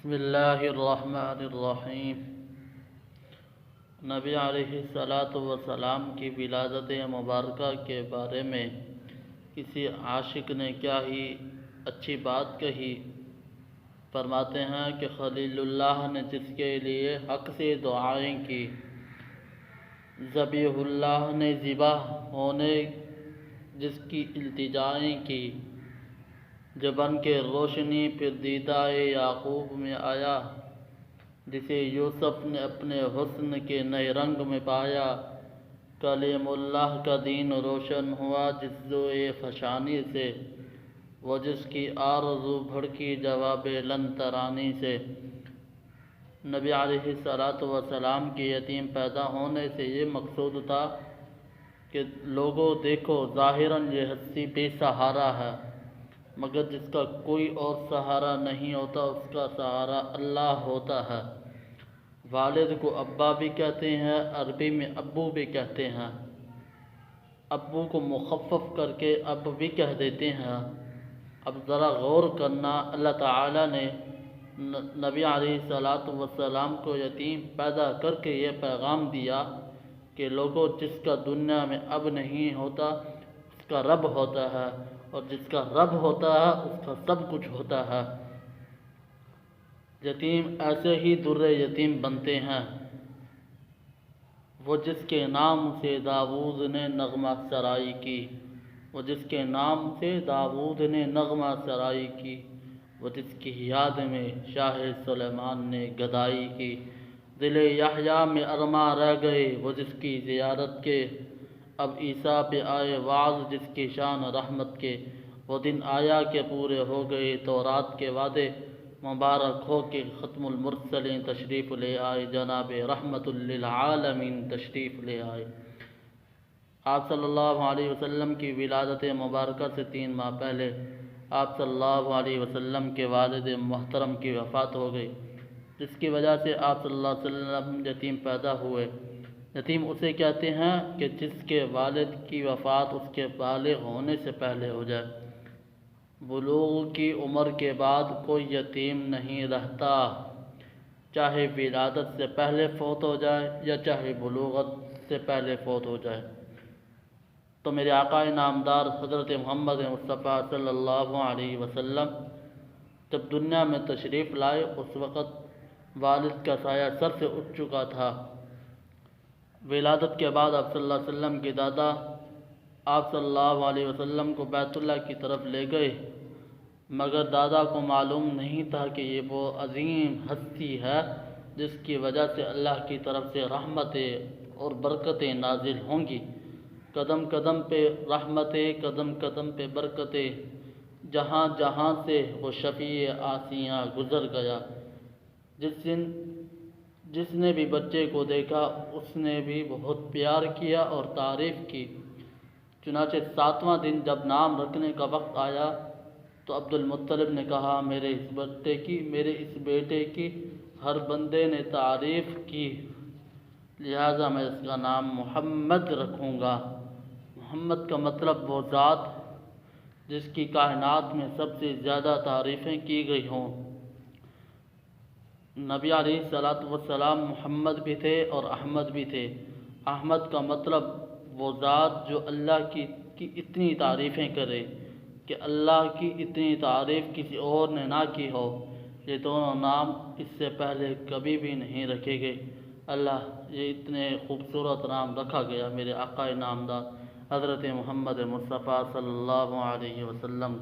بسم اللہ الرحمن الرحیم۔ نبی علیہ السلام کی ولادت مبارکہ کے بارے میں کسی عاشق نے کیا ہی اچھی بات کہی۔ فرماتے ہیں کہ خلیل اللہ نے جس کے لیے حق سے دعائیں کی، ذبیح اللہ نے ذبح ہونے جس کی التجائیں کی، جبن کے روشنی پھر دیدہ یعقوب میں آیا، جسے یوسف نے اپنے حسن کے نئے رنگ میں پایا، کلیم اللہ کا دین روشن ہوا جزوِ فشانی سے، وہ جس کی آرزو بھڑکی جواب لن ترانی سے۔ نبی علیہ السلام کی یتیم پیدا ہونے سے یہ مقصود تھا کہ لوگوں دیکھو ظاہراً یہ ہستی بے سہارا ہے، مگر جس کا کوئی اور سہارا نہیں ہوتا اس کا سہارا اللہ ہوتا ہے۔ والد کو ابا بھی کہتے ہیں، عربی میں ابو بھی کہتے ہیں، ابو کو مخفف کر کے اب بھی کہہ دیتے ہیں۔ اب ذرا غور کرنا، اللہ تعالیٰ نے نبی علیہ السلام کو یتیم پیدا کر کے یہ پیغام دیا کہ لوگوں جس کا دنیا میں اب نہیں ہوتا اس کا رب ہوتا ہے، اور جس کا رب ہوتا ہے اس کا سب کچھ ہوتا ہے۔ یتیم ایسے ہی در یتیم بنتے ہیں، وہ جس کے نام سے داؤد نے نغمہ سرائی کی، وہ جس کے نام سے داؤد نے نغمہ سرائی کی، وہ جس کی یاد میں شاہ سلیمان نے گدائی کی، دل یحییٰ میں ارماں رہ گئے وہ جس کی زیارت کے، اب عیسیٰ پہ آئے وعظ جس کی شان رحمت کے، وہ دن آیا کہ پورے ہو گئے تورات کے وعدے، مبارک ہو کہ ختم المرسلین تشریف لے آئے، جناب رحمت للعالمین تشریف لے آئے۔ آپ صلی اللہ علیہ وسلم کی ولادت مبارکہ سے 3 ماہ پہلے آپ صلی اللہ علیہ وسلم کے والد محترم کی وفات ہو گئی، جس کی وجہ سے آپ صلی اللہ علیہ وسلم یتیم پیدا ہوئے۔ یتیم اسے کہتے ہیں کہ جس کے والد کی وفات اس کے بالغ ہونے سے پہلے ہو جائے۔ بلوغ کی عمر کے بعد کوئی یتیم نہیں رہتا، چاہے ولادت سے پہلے فوت ہو جائے یا چاہے بلوغت سے پہلے فوت ہو جائے۔ تو میرے آقا نامدار حضرت محمد مصطفیٰ صلی اللہ علیہ وسلم جب دنیا میں تشریف لائے اس وقت والد کا سایہ سر سے اٹھ چکا تھا۔ ولادت کے بعد آپ صلی اللہ علیہ وسلم کے دادا آپ صلی اللہ علیہ وسلم کو بیت اللہ کی طرف لے گئے، مگر دادا کو معلوم نہیں تھا کہ یہ وہ عظیم ہستی ہے جس کی وجہ سے اللہ کی طرف سے رحمتیں اور برکتیں نازل ہوں گی۔ قدم قدم پہ رحمتیں، قدم قدم پہ برکتیں، جہاں جہاں سے وہ شفیع آسیاں گزر گیا۔ جس نے بھی بچے کو دیکھا اس نے بھی بہت پیار کیا اور تعریف کی۔ چنانچہ 7واں دن جب نام رکھنے کا وقت آیا تو عبد المطلب نے کہا، میرے اس بیٹے کی ہر بندے نے تعریف کی، لہٰذا میں اس کا نام محمد رکھوں گا۔ محمد کا مطلب وہ ذات جس کی کائنات میں سب سے زیادہ تعریفیں کی گئی ہوں۔ نبی علیہ السلام محمد بھی تھے اور احمد بھی تھے۔ احمد کا مطلب وہ ذات جو اللہ کی اتنی تعریفیں کرے کہ اللہ کی اتنی تعریف کسی اور نے نہ کی ہو۔ یہ دونوں نام اس سے پہلے کبھی بھی نہیں رکھے گئے۔ یہ اتنے خوبصورت نام رکھا گیا میرے آقا نامدار حضرت محمد مصطفیٰ صلی اللہ علیہ وسلم۔